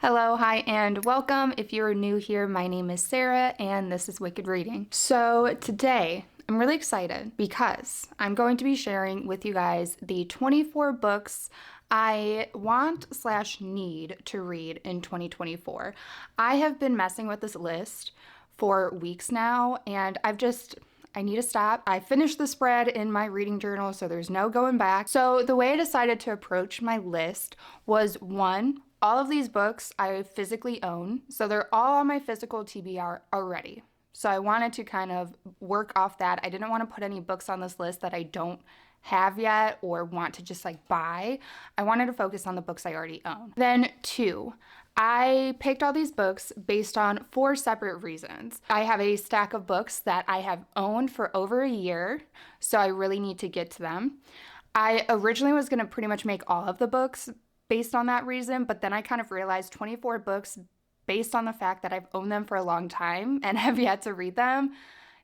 Hello, hi, and welcome. If you're new here, my name is Sarah, and this is Wicked Reading. So today, I'm really excited because I'm going to be sharing with you guys the 24 books I want/need to read in 2024. I have been messing with this list for weeks now, and I need to stop. I finished the spread in my reading journal, so there's no going back. So the way I decided to approach my list was one, all of these books I physically own, so they're all on my physical TBR already. So I wanted to kind of work off that. I didn't want to put any books on this list that I don't have yet or want to just buy. I wanted to focus on the books I already own. Then two, I picked all these books based on 4 separate reasons. I have a stack of books that I have owned for over a year, so I really need to get to them. I originally was going to pretty much make all of the books based on that reason, but then I kind of realized 24 books based on the fact that I've owned them for a long time and have yet to read them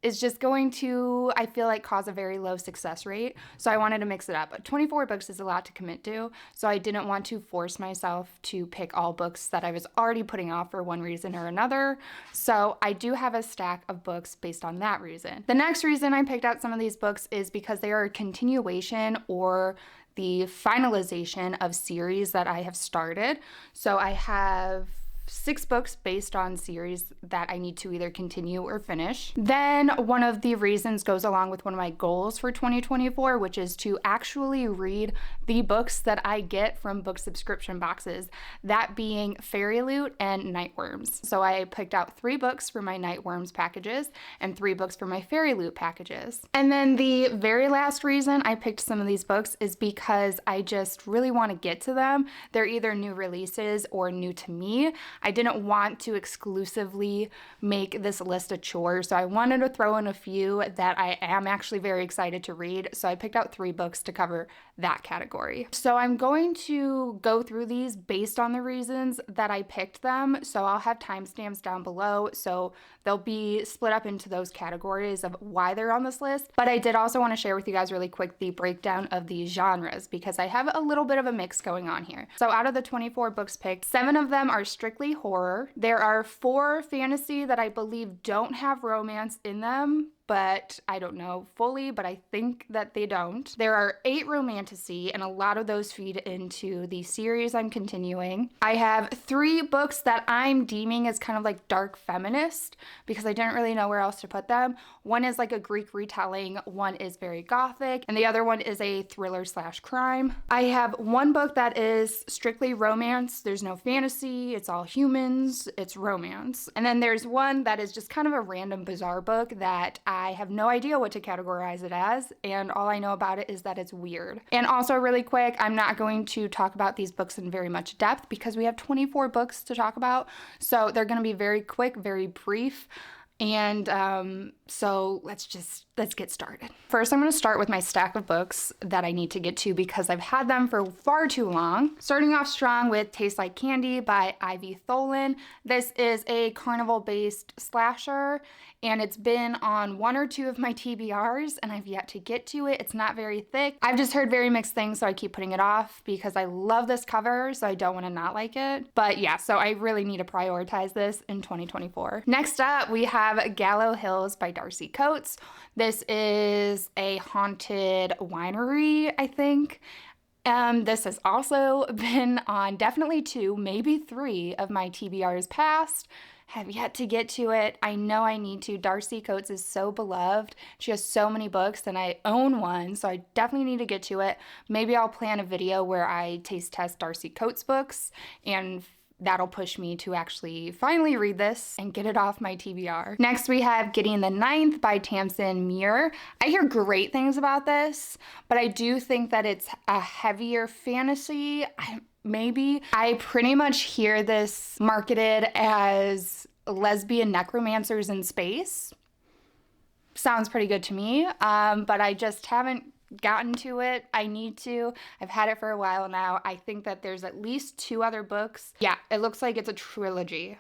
is just going to, I feel like, cause a very low success rate. So I wanted to mix it up. But 24 books is a lot to commit to, so I didn't want to force myself to pick all books that I was already putting off for one reason or another. So I do have a stack of books based on that reason. The next reason I picked out some of these books is because they are a continuation or the finalization of series that I have started. So I have 6 books based on series that I need to either continue or finish. Then one of the reasons goes along with one of my goals for 2024, which is to actually read the books that I get from book subscription boxes, that being Fairy Loot and Nightworms. So I picked out 3 books for my Nightworms packages and 3 books for my Fairy Loot packages. And then the very last reason I picked some of these books is because I just really want to get to them. They're either new releases or new to me. I didn't want to exclusively make this list a chore, so I wanted to throw in a few that I am actually very excited to read, so I picked out 3 books to cover that category. So I'm going to go through these based on the reasons that I picked them, so I'll have timestamps down below, so they'll be split up into those categories of why they're on this list. But I did also want to share with you guys really quick the breakdown of the genres, because I have a little bit of a mix going on here. So out of the 24 books picked, 7 of them are strictly horror. There are 4 fantasy that I believe don't have romance in them, but I don't know fully, but I think that they don't. There are 8 romantasy, and a lot of those feed into the series I'm continuing. I have 3 books that I'm deeming as kind of like dark feminist, because I didn't really know where else to put them. One is like a Greek retelling, one is very gothic, and the other one is a thriller/crime. I have 1 book that is strictly romance. There's no fantasy, it's all humans, it's romance. And then there's one that is just kind of a random bizarre book that I have no idea what to categorize it as, and all I know about it is that it's weird. And also really quick, I'm not going to talk about these books in very much depth because we have 24 books to talk about, so they're going to be very quick, very brief. And so let's get started. First, I'm going to start with my stack of books that I need to get to because I've had them for far too long. Starting off strong with Tastes Like Candy by Ivy Tholen. This is a carnival-based slasher, and it's been on 1 or 2 of my TBRs, and I've yet to get to it. It's not very thick. I've just heard very mixed things, so I keep putting it off because I love this cover, so I don't want to not like it. But yeah, so I really need to prioritize this in 2024. Next up, we have Gallow Hills by Darcy Coates. This is a haunted winery, I think. This has also been on definitely 2, maybe 3 of my TBRs past. Have yet to get to it. I know I need to. Darcy Coates is so beloved. She has so many books, and I own one, so I definitely need to get to it. Maybe I'll plan a video where I taste test Darcy Coates books, and that'll push me to actually finally read this and get it off my TBR. Next, we have Getting the Ninth by Tamsin Muir. I hear great things about this, but I do think that it's a heavier fantasy. Maybe. I pretty much hear this marketed as lesbian necromancers in space. Sounds pretty good to me, but I just haven't gotten to it. I need to. I've had it for a while now. I think that there's at least 2 other books. Yeah, it looks like it's a trilogy.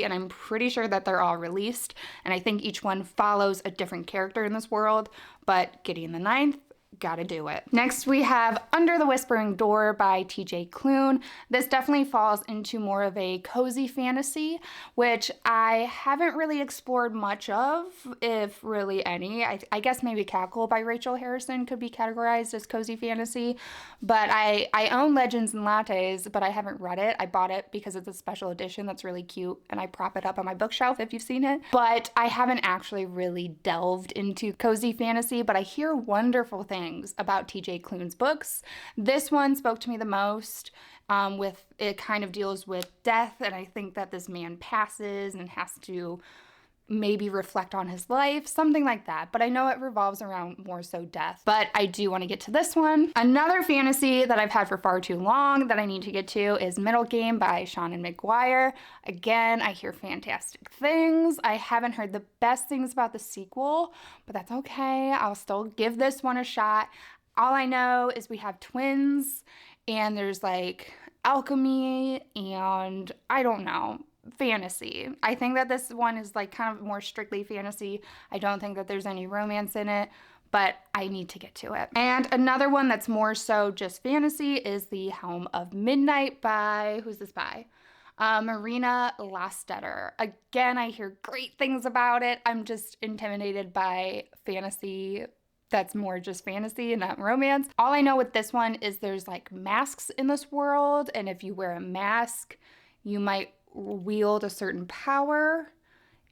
And I'm pretty sure that they're all released, and I think each one follows a different character in this world, but Getting the Ninth, Gotta do it. Next, we have Under the Whispering Door by TJ Klune. This definitely falls into more of a cozy fantasy, which I haven't really explored much of, if really any. I guess maybe Cackle by Rachel Harrison could be categorized as cozy fantasy, but I own Legends and Lattes, but I haven't read it. I bought it because it's a special edition that's really cute, and I prop it up on my bookshelf if you've seen it, but I haven't actually really delved into cozy fantasy, but I hear wonderful things about TJ Klune's books. This one spoke to me the most. With it kind of deals with death, and I think that this man passes and has to maybe reflect on his life, something like that. But I know it revolves around more so death. But I do want to get to this one. Another fantasy that I've had for far too long that I need to get to is Middle Game by Seanan McGuire. Again, I hear fantastic things. I haven't heard the best things about the sequel, but that's okay. I'll still give this one a shot. All I know is we have twins, and there's like alchemy, and I don't know, fantasy. I think that this one is like kind of more strictly fantasy. I don't think that there's any romance in it, but I need to get to it. And another one that's more so just fantasy is The Helm of Midnight by, who's this by? Marina Lastetter. Again, I hear great things about it. I'm just intimidated by fantasy that's more just fantasy and not romance. All I know with this one is there's like masks in this world, and if you wear a mask, you might wield a certain power.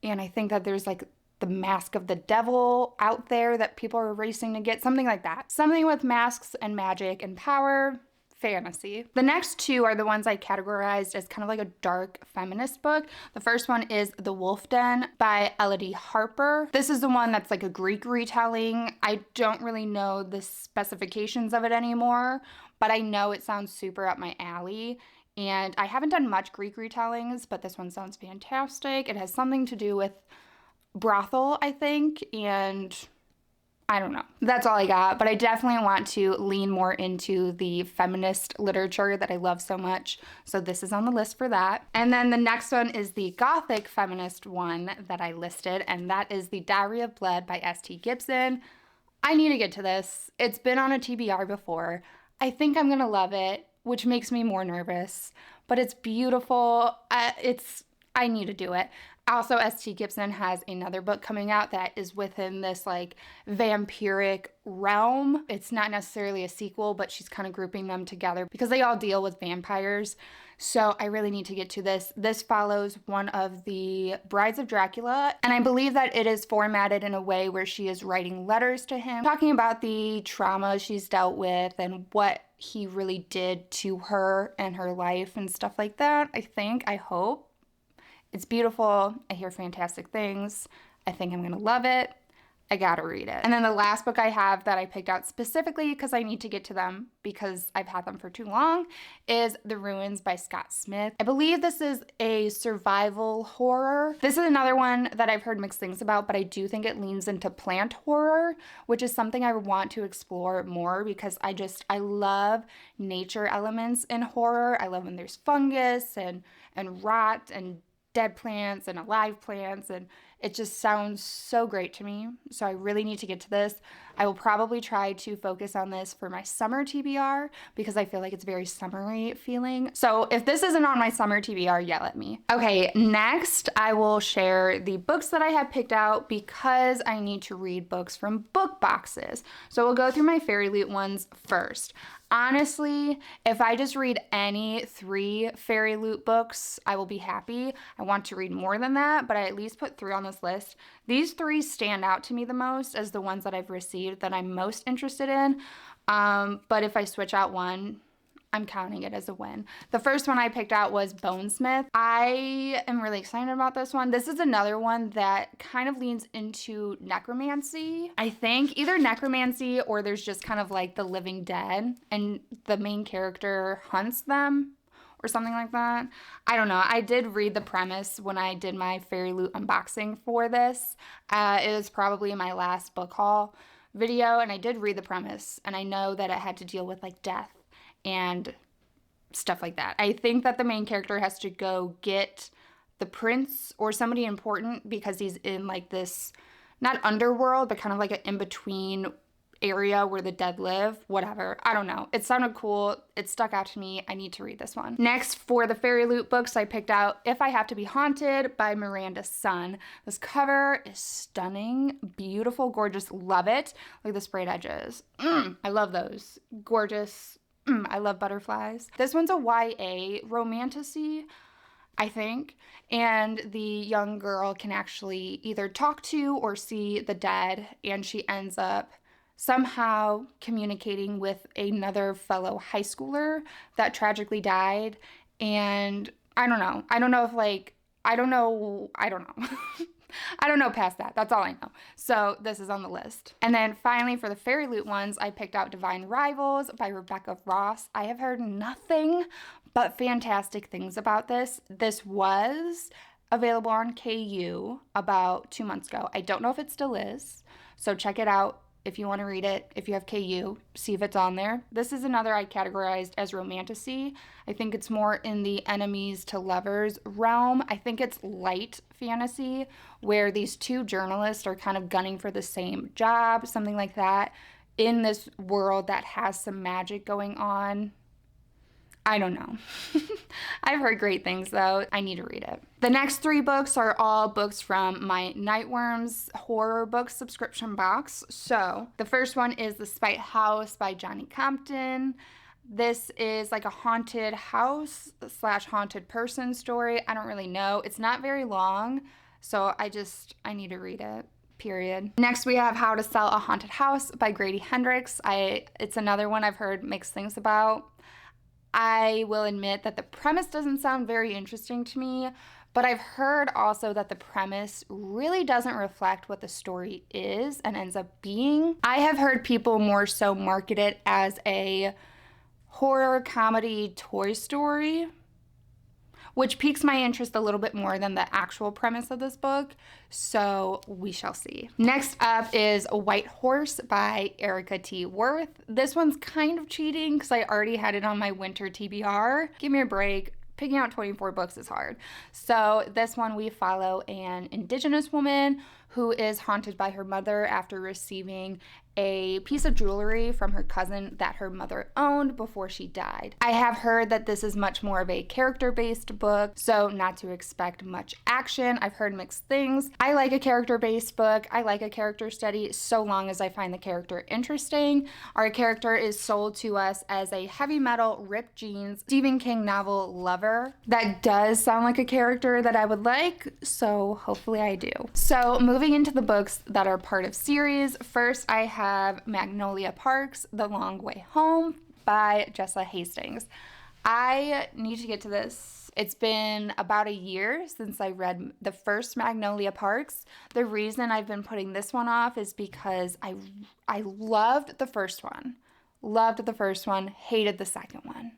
And I think that there's like the mask of the devil out there that people are racing to get, something like that. Something with masks and magic and power. Fantasy. The next two are the ones I categorized as kind of like a dark feminist book. The first one is The Wolf Den by Elodie Harper. This is the one that's like a Greek retelling. I don't really know the specifications of it anymore, but I know it sounds super up my alley. And I haven't done much Greek retellings, but this one sounds fantastic. It has something to do with brothel, I think, and I don't know. That's all I got, but I definitely want to lean more into the feminist literature that I love so much, so this is on the list for that. And then the next one is the gothic feminist one that I listed, and that is The Diary of Blood by S.T. Gibson. I need to get to this. It's been on a TBR before. I think I'm gonna love it, which makes me more nervous, but it's beautiful. I need to do it. Also, S.T. Gibson has another book coming out that is within this like vampiric realm. It's not necessarily a sequel, but she's kind of grouping them together because they all deal with vampires. So I really need to get to this. This follows one of the Brides of Dracula, and I believe that it is formatted in a way where she is writing letters to him, talking about the trauma she's dealt with and what he really did to her and her life and stuff like that. I hope. It's beautiful. I hear fantastic things. I think I'm gonna love it. I gotta read it. And then the last book I have that I picked out specifically because I need to get to them because I've had them for too long is The Ruins by Scott Smith. I believe this is a survival horror. This is another one that I've heard mixed things about, but I do think it leans into plant horror, which is something I want to explore more because I love nature elements in horror. I love when there's fungus and rot and dead plants and alive plants, and it just sounds so great to me. So I really need to get to this. I will probably try to focus on this for my summer TBR because I feel like it's very summery feeling. So if this isn't on my summer TBR, yell at me. Okay, next I will share the books that I have picked out because I need to read books from book boxes. So we'll go through my Fairy Loot ones first. Honestly, if I just read any 3 Fairy Loot books, I will be happy. I want to read more than that, but I at least put 3 on this list. These 3 stand out to me the most as the ones that I've received that I'm most interested in. But if I switch out one, I'm counting it as a win. The first one I picked out was Bonesmith. I am really excited about this one. This is another one that kind of leans into necromancy. I think either necromancy or there's just kind of like the living dead and the main character hunts them or something like that. I don't know. I did read the premise when I did my Fairy Loot unboxing for this. It was probably my last book haul video, and I did read the premise, and I know that it had to deal with like death and stuff like that. I think that the main character has to go get the prince or somebody important because he's in like this, not underworld, but kind of like an in-between area where the dead live. Whatever. I don't know. It sounded cool. It stuck out to me. I need to read this one. Next, for the Fairy Loot books, I picked out If I Have to Be Haunted by Miranda Sun. This cover is stunning, beautiful, gorgeous. Love it. Look at the sprayed edges. I love those. Gorgeous. I love butterflies. This one's a YA romantasy, I think, and the young girl can actually either talk to or see the dead, and she ends up somehow communicating with another fellow high schooler that tragically died. And I don't know. I don't know. I don't know. I don't know past that. That's all I know. So this is on the list. And then finally, for the Fairy Loot ones, I picked out Divine Rivals by Rebecca Ross. I have heard nothing but fantastic things about this. This was available on KU about 2 months ago. I don't know if it still is. So check it out if you want to read it. If you have KU, see if it's on there. This is another I categorized as romantasy. I think it's more in the enemies to lovers realm. I think it's light fantasy, where these two journalists are kind of gunning for the same job, something like that, in this world that has some magic going on. I don't know. I've heard great things though. I need to read it. The next 3 books are all books from my Nightworms horror book subscription box. So the first one is The Spite House by Johnny Compton. This is like a haunted house / haunted person story. I don't really know. It's not very long, so I need to read it. Period. Next, we have How to Sell a Haunted House by Grady Hendrix. It's another one I've heard mixed things about. I will admit that the premise doesn't sound very interesting to me, but I've heard also that the premise really doesn't reflect what the story is and ends up being. I have heard people more so market it as a horror comedy Toy Story, which piques my interest a little bit more than the actual premise of this book, so we shall see. Next up is A White Horse by Erica T. Worth. This one's kind of cheating because I already had it on my winter TBR. Give me a break. Picking out 24 books is hard. So this one, we follow an Indigenous woman who is haunted by her mother after receiving a piece of jewelry from her cousin that her mother owned before she died. I have heard that this is much more of a character-based book, so not to expect much action. I've heard mixed things. I like a character-based book. I like a character study so long as I find the character interesting. Our character is sold to us as a heavy metal, ripped jeans, Stephen King novel lover. That does sound like a character that I would like, so hopefully I do. So moving into the books that are part of series, first I have Magnolia Parks, The Long Way Home by Jessa Hastings. I need to get to this. It's been about a year since I read the first Magnolia Parks. The reason I've been putting this one off is because I loved the first one. Loved the first one, hated the second one.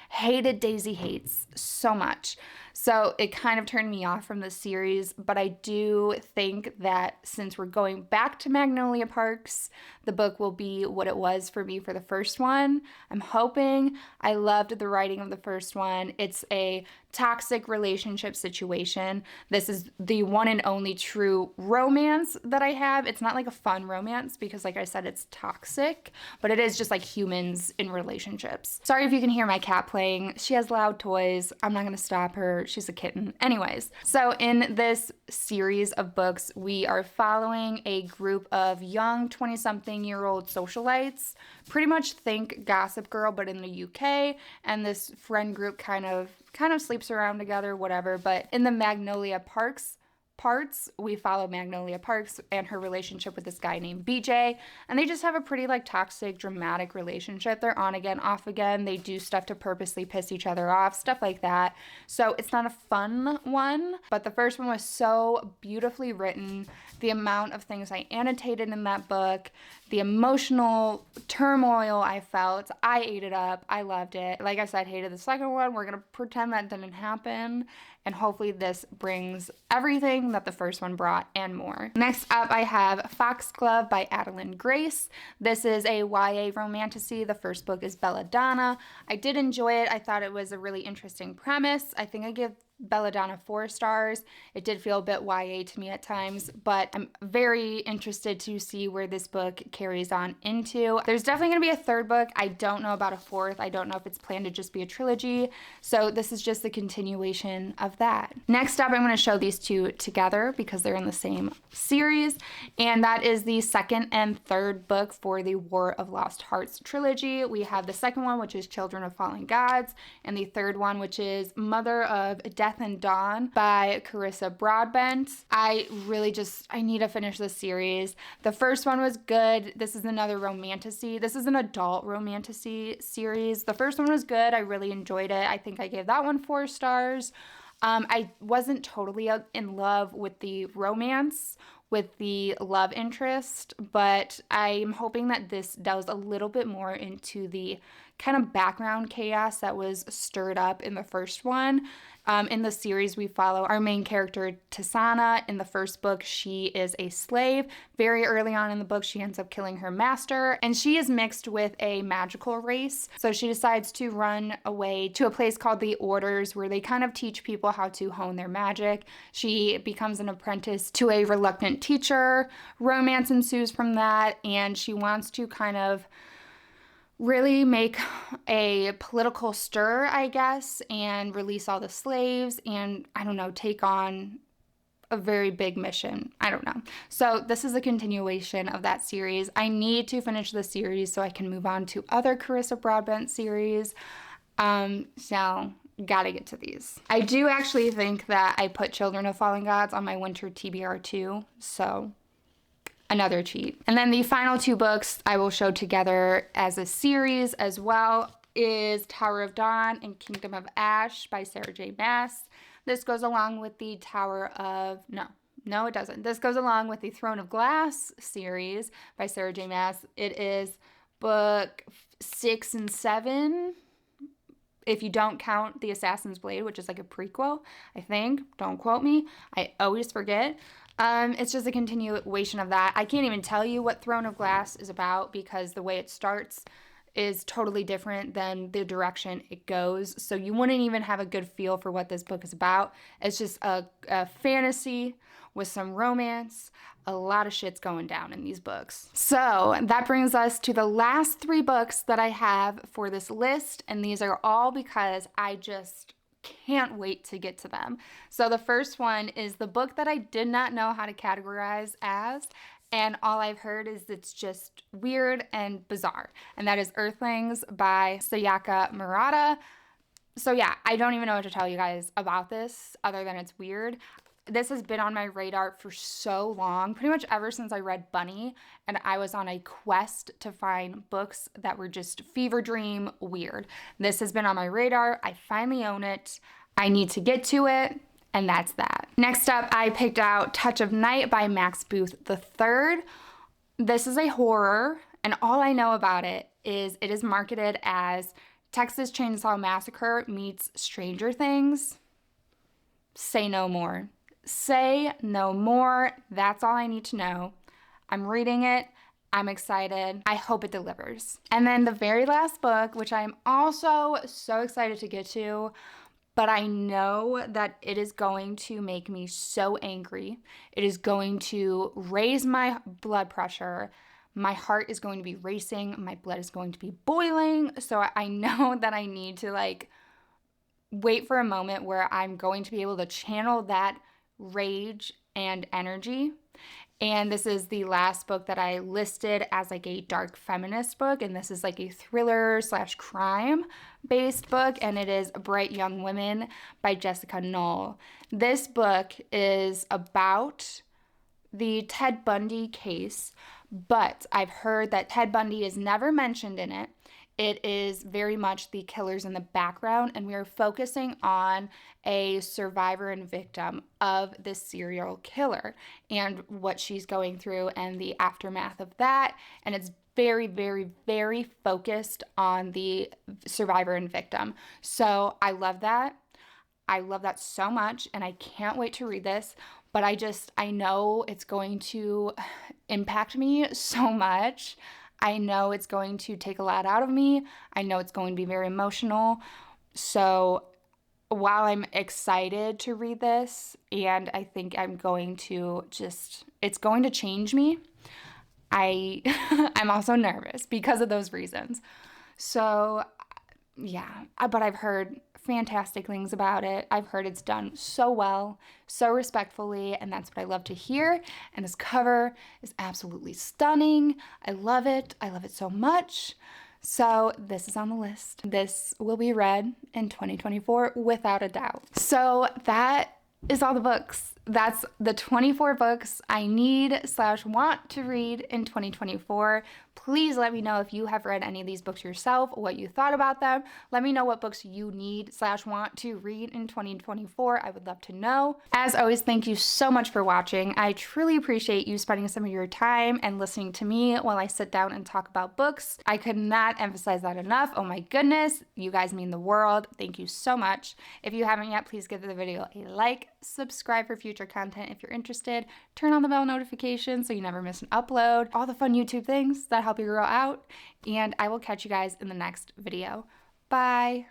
Hated Daisy Hates so much. So it kind of turned me off from the series, but I do think that since we're going back to Magnolia Parks, the book will be what it was for me for the first one. I'm hoping. I loved the writing of the first one. It's a toxic relationship situation. This is the one and only true romance that I have. It's not like a fun romance because, like I said, it's toxic, but it is just like humans in relationships. Sorry if you can hear my cat playing. She has loud toys. I'm not going to stop her. She's a kitten. Anyways, so in this series of books, we are following a group of young 20-something-year-old socialites. Pretty much think Gossip Girl, but in the UK, and this friend group kind of sleeps around together, whatever. But in the Magnolia Parks parts, we follow Magnolia Parks and her relationship with this guy named BJ, and they just have a pretty like toxic, dramatic relationship. They're on again, off again. They do stuff to purposely piss each other off, stuff like that. So it's not a fun one, but the first one was so beautifully written. The amount of things I annotated in that book, the emotional turmoil I felt, I ate it up. I loved it. Like I said, hated the second one. We're gonna pretend that didn't happen, and hopefully this brings everything that the first one brought and more. Next up, I have Foxglove by Adeline Grace. This is a YA romantasy. The first book is Belladonna. I did enjoy it. I thought it was a really interesting premise. I think I give Belladonna 4 stars. It did feel a bit YA to me at times, but I'm very interested to see where this book carries on into. There's definitely going to be a third book. I don't know about a fourth. I don't know if it's planned to just be a trilogy. So this is just the continuation of that. Next up, I'm going to show these two together because they're in the same series, and that is the second and third book for the War of Lost Hearts trilogy. We have the second one, which is Children of Fallen Gods, and the third one, which is Mother of Death and Dawn by Carissa Broadbent. I need to finish this series. The first one was good. This is another romantasy. This is an adult romantasy series. The first one was good. I really enjoyed it. I think I gave that one 4 stars. I wasn't totally in love with the romance, with the love interest, but I'm hoping that this delves a little bit more into the kind of background chaos that was stirred up in the first one. In the series, we follow our main character, Tisana. In the first book, she is a slave. Very early on in the book, she ends up killing her master, and she is mixed with a magical race. So she decides to run away to a place called the Orders, where they kind of teach people how to hone their magic. She becomes an apprentice to a reluctant teacher. Romance ensues from that, and she wants to kind of really make a political stir, I guess, and release all the slaves and, I don't know, take on a very big mission. I don't know. So this is a continuation of that series. I need to finish the series so I can move on to other Carissa Broadbent series. So gotta get to these. I do actually think that I put Children of Fallen Gods on my winter TBR too, so another cheat. And then the final 2 books I will show together as a series as well is Tower of Dawn and Kingdom of Ash by Sarah J. Maas. This goes along with the No, it doesn't. This goes along with the Throne of Glass series by Sarah J. Maas. It is book 6 and 7, if you don't count The Assassin's Blade, which is like a prequel, I think. Don't quote me. I always forget. It's just a continuation of that. I can't even tell you what Throne of Glass is about because the way it starts is totally different than the direction it goes. So you wouldn't even have a good feel for what this book is about. It's just a fantasy with some romance. A lot of shit's going down in these books. So that brings us to the last 3 books that I have for this list. And these are all because I just can't wait to get to them. So the first one is the book that I did not know how to categorize as, and all I've heard is it's just weird and bizarre, and that is Earthlings by Sayaka Murata. So yeah, I don't even know what to tell you guys about this other than it's weird. This has been on my radar for so long, pretty much ever since I read Bunny, and I was on a quest to find books that were just fever dream weird. This has been on my radar. I finally own it. I need to get to it, and that's that. Next up, I picked out Touch of Night by Max Booth III. This is a horror, and all I know about it is marketed as Texas Chainsaw Massacre meets Stranger Things. Say no more. Say no more. That's all I need to know. I'm reading it. I'm excited. I hope it delivers. And then the very last book, which I'm also so excited to get to, but I know that it is going to make me so angry. It is going to raise my blood pressure. My heart is going to be racing. My blood is going to be boiling. So I know that I need to wait for a moment where I'm going to be able to channel that rage and energy. And this is the last book that I listed as a dark feminist book, and this is a thriller / crime based book, and it is Bright Young Women by Jessica Knoll. This book is about the Ted Bundy case, but I've heard that Ted Bundy is never mentioned in it. It is very much the killers in the background, and we are focusing on a survivor and victim of this serial killer and what she's going through and the aftermath of that. And it's very, very, very focused on the survivor and victim. So I love that. I love that so much, and I can't wait to read this. But I know it's going to impact me so much. I know it's going to take a lot out of me. I know it's going to be very emotional. So while I'm excited to read this, and I think I'm going to it's going to change me, I'm also nervous because of those reasons. So, yeah, but I've heard fantastic things about it. I've heard it's done so well, so respectfully, and that's what I love to hear. And this cover is absolutely stunning. I love it. I love it so much. So this is on the list. This will be read in 2024 without a doubt. So that is all the books. That's the 24 books I need/want to read in 2024. Please let me know if you have read any of these books yourself, what you thought about them. Let me know what books you need/want to read in 2024. I would love to know. As always, thank you so much for watching. I truly appreciate you spending some of your time and listening to me while I sit down and talk about books. I could not emphasize that enough. Oh my goodness, you guys mean the world. Thank you so much. If you haven't yet, please give the video a like, subscribe for future content if you're interested, turn on the bell notification so you never miss an upload, all the fun YouTube things that help you grow out, and I will catch you guys in the next video. Bye!